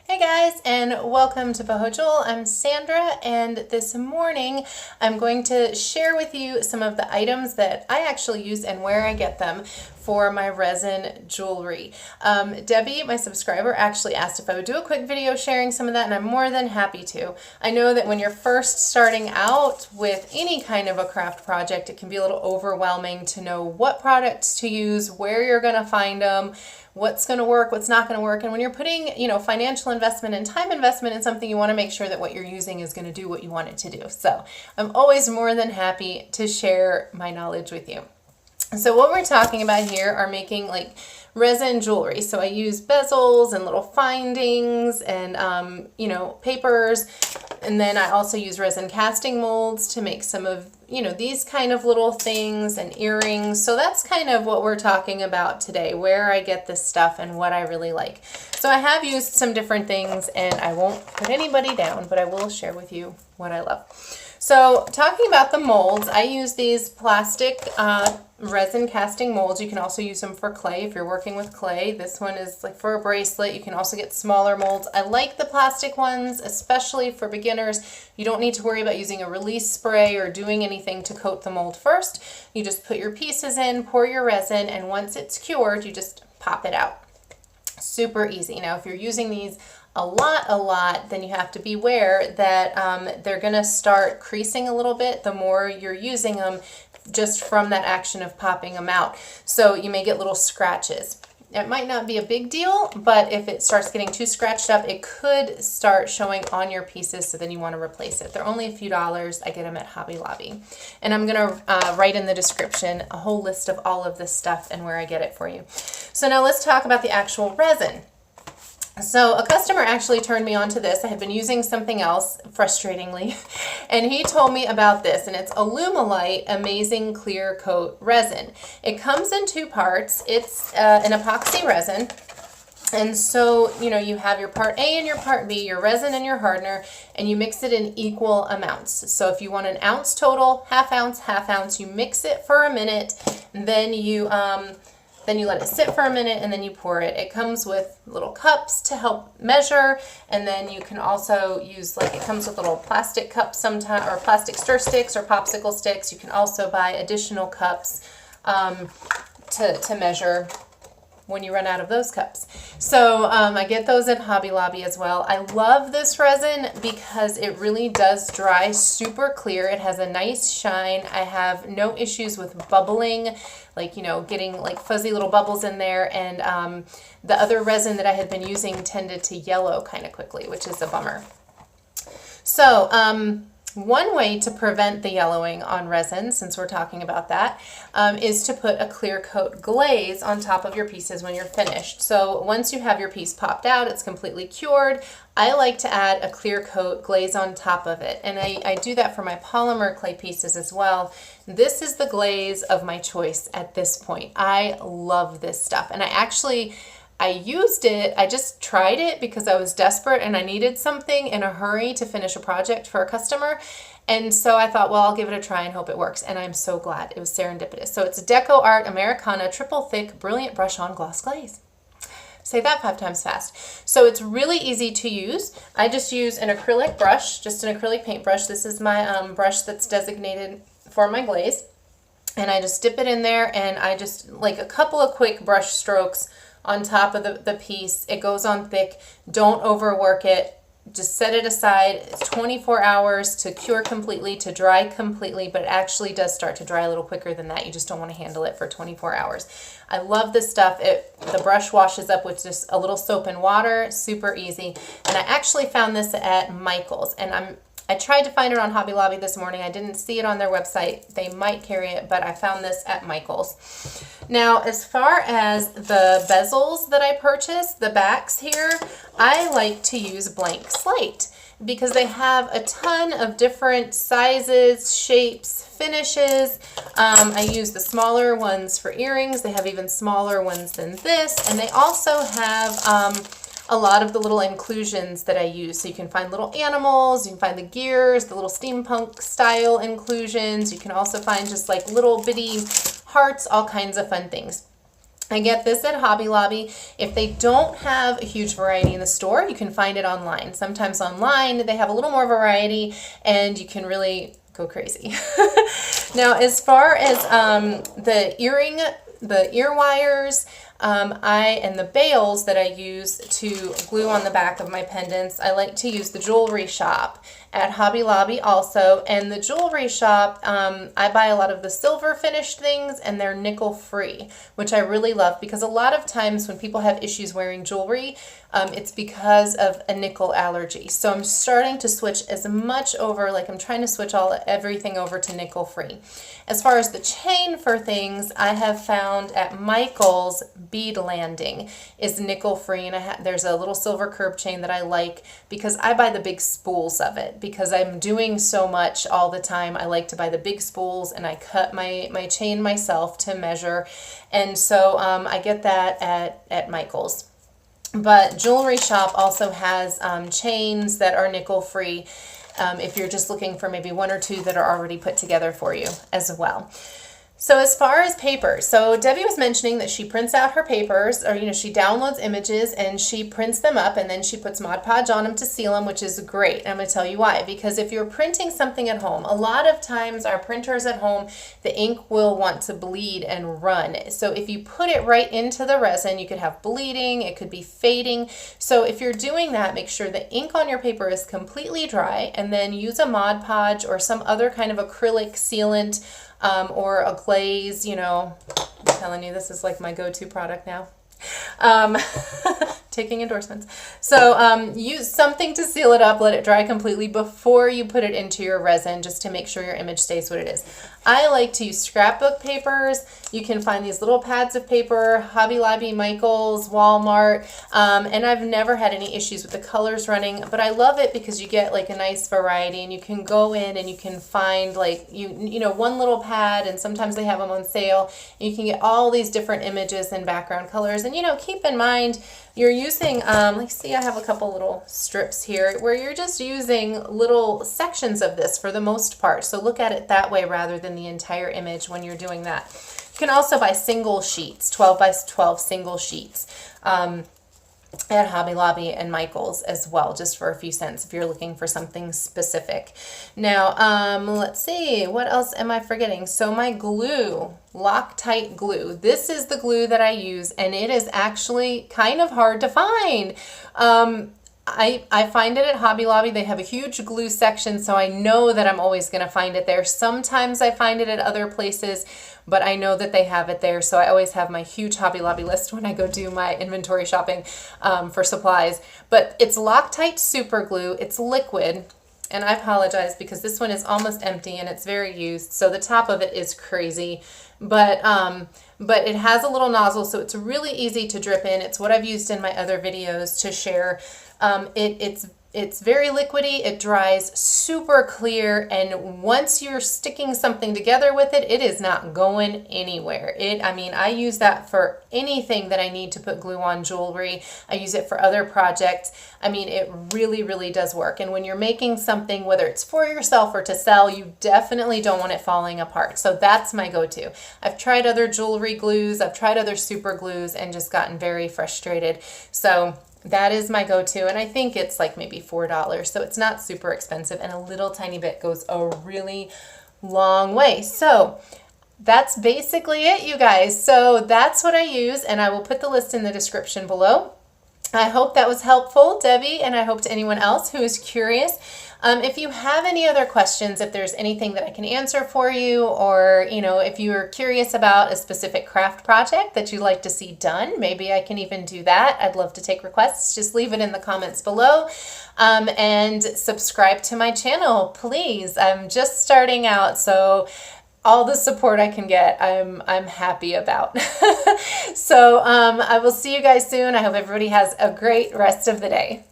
Hey guys, and welcome to Boho Jewel. I'm Sandra, and this morning I'm going to share with you some of the items that I actually use and where I get them for my resin jewelry. Debbie, my subscriber, actually asked if I would do a quick video sharing some of that, and I'm more than happy to. I know that when you're first starting out with any kind of a craft project, it can be a little overwhelming to know what products to use, where you're going to find them, what's going to work, what's not going to work. And when you're putting, financial investment and time investment in something, you want to make sure that what you're using is going to do what you want it to do. So I'm always more than happy to share my knowledge with you. So what we're talking about here are making like resin jewelry. So I use bezels and little findings and, papers. And then I also use resin casting molds to make some of, these kind of little things and earrings. So that's kind of what we're talking about today, where I get this stuff and what I really like. So I have used some different things, and I won't put anybody down, but I will share with you what I love. So talking about the molds, I use these plastic resin casting molds. You can also use them for clay if you're working with clay. This one is like for a bracelet. You can also get smaller molds. I like the plastic ones, especially for beginners. You don't need to worry about using a release spray or doing anything to coat the mold first. You just put your pieces in, pour your resin, and once it's cured, you just pop it out. Super easy. Now, if you're using these a lot, then you have to beware that they're going to start creasing a little bit the more you're using them, just from that action of popping them out. So you may get little scratches. It might not be a big deal, but if it starts getting too scratched up, it could start showing on your pieces, so then you want to replace it. They're only a few dollars. I get them at Hobby Lobby. And I'm going to write in the description a whole list of all of this stuff and where I get it for you. So now let's talk about the actual resin. So a customer actually turned me on to this. I had been using something else, frustratingly, and he told me about this, and it's Alumalite Amazing Clear Coat Resin. It comes in two parts. It's an epoxy resin, and so, you have your part A and your part B, your resin and your hardener, and you mix it in equal amounts. So if you want an ounce total, half ounce, you mix it for a minute, and then you let it sit for a minute, and then you pour it. It comes with little cups to help measure, and then you can also use, it comes with little plastic cups sometimes, or plastic stir sticks or popsicle sticks. You can also buy additional cups to measure when you run out of those cups. So I get those at Hobby Lobby as well. I love this resin because it really does dry super clear. It has a nice shine. I have no issues with bubbling, getting fuzzy little bubbles in there. And the other resin that I had been using tended to yellow kind of quickly, which is a bummer. So one way to prevent the yellowing on resin, since we're talking about that, is to put a Clearcoat glaze on top of your pieces when you're finished. So once you have your piece popped out, it's completely cured, I like to add a Clearcoat glaze on top of it. And I do that for my polymer clay pieces as well. This is the glaze of my choice at this point. I love this stuff. And I used it, I just tried it because I was desperate and I needed something in a hurry to finish a project for a customer. And so I thought, well, I'll give it a try and hope it works. And I'm so glad. It was serendipitous. So it's Deco Art Americana Triple Thick Brilliant Brush On Gloss Glaze. Say that 5 times fast. So it's really easy to use. I just use an acrylic brush, just an acrylic paintbrush. This is my brush that's designated for my glaze. And I just dip it in there, and I just, a couple of quick brush strokes on top of the piece. It goes on thick. Don't overwork it. Just set it aside. It's 24 hours to cure completely, to dry completely, but it actually does start to dry a little quicker than that. You just don't want to handle it for 24 hours. I love this stuff. The brush washes up with just a little soap and water. Super easy. And I actually found this at Michael's, and I tried to find it on Hobby Lobby this morning. I didn't see it on their website. They might carry it, but I found this at Michael's. Now, as far as the bezels that I purchased, the backs here, I like to use blank slate because they have a ton of different sizes, shapes, finishes. I use the smaller ones for earrings. They have even smaller ones than this, and they also have a lot of the little inclusions that I use. So you can find little animals, you can find the gears, the little steampunk style inclusions. You can also find just little bitty hearts, all kinds of fun things. I get this at Hobby Lobby. If they don't have a huge variety in the store, you can find it online. Sometimes online they have a little more variety and you can really go crazy. Now, as far as the ear wires, and the bails that I use to glue on the back of my pendants, I like to use the Jewelry Shoppe at Hobby Lobby also. And the Jewelry Shoppe, I buy a lot of the silver finished things and they're nickel free, which I really love because a lot of times when people have issues wearing jewelry, it's because of a nickel allergy. So I'm starting to switch as much over, like I'm trying to switch everything over to nickel free. As far as the chain for things, I have found at Michael's Bead Landing is nickel free, and there's a little silver curb chain that I like because I buy the big spools of it because I'm doing so much all the time. I like to buy the big spools and I cut my chain myself to measure, and so I get that at Michael's. But Jewelry Shoppe also has chains that are nickel free if you're just looking for maybe one or two that are already put together for you as well. So as far as papers, so Debbie was mentioning that she prints out her papers, or she downloads images and she prints them up and then she puts Mod Podge on them to seal them, which is great. And I'm going to tell you why. Because if you're printing something at home, a lot of times our printers at home, the ink will want to bleed and run. So if you put it right into the resin, you could have bleeding, it could be fading. So if you're doing that, make sure the ink on your paper is completely dry and then use a Mod Podge or some other kind of acrylic sealant, or a glaze. I'm telling you, this is like my go-to product now. Taking endorsements. So use something to seal it up, let it dry completely before you put it into your resin, just to make sure your image stays what it is. I like to use scrapbook papers. You can find these little pads of paper, Hobby Lobby, Michael's, Walmart, and I've never had any issues with the colors running, but I love it because you get like a nice variety and you can go in and you can find like, one little pad, and sometimes they have them on sale. You can get all these different images and background colors, and keep in mind you're using, see, I have a couple little strips here where you're just using little sections of this for the most part. So look at it that way rather than the entire image when you're doing that. You can also buy single sheets, 12 by 12 single sheets at Hobby Lobby and Michael's as well, just for a few cents if you're looking for something specific. Now, let's see, what else am I forgetting? So my glue, Loctite glue. This is the glue that I use, and it is actually kind of hard to find. I find it at Hobby Lobby. They have a huge glue section, so I know that I'm always going to find it there. Sometimes I find it at other places, but I know that they have it there, so I always have my huge Hobby Lobby list when I go do my inventory shopping for supplies. But it's Loctite super glue. It's liquid, and I apologize because this one is almost empty and it's very used, so the top of it is crazy. But it has a little nozzle, so it's really easy to drip in. It's what I've used in my other videos to share. It's very liquidy, it dries super clear, and once you're sticking something together with it, it is not going anywhere. I use that for anything that I need to put glue on jewelry. I use it for other projects. It really, really does work. And when you're making something, whether it's for yourself or to sell, you definitely don't want it falling apart. So that's my go-to. I've tried other jewelry glues, I've tried other super glues, and just gotten very frustrated. So that is my go-to, and I think it's like maybe $4, so it's not super expensive, and a little tiny bit goes a really long way. So that's basically it, you guys. So that's what I use, and I will put the list in the description below. I hope that was helpful, Debbie, and I hope to anyone else who is curious. If you have any other questions, if there's anything that I can answer for you, or if you're curious about a specific craft project that you'd like to see done, maybe I can even do that. I'd love to take requests. Just leave it in the comments below, and subscribe to my channel, please. I'm just starting out, so all the support I can get, I'm happy about. So I will see you guys soon. I hope everybody has a great rest of the day.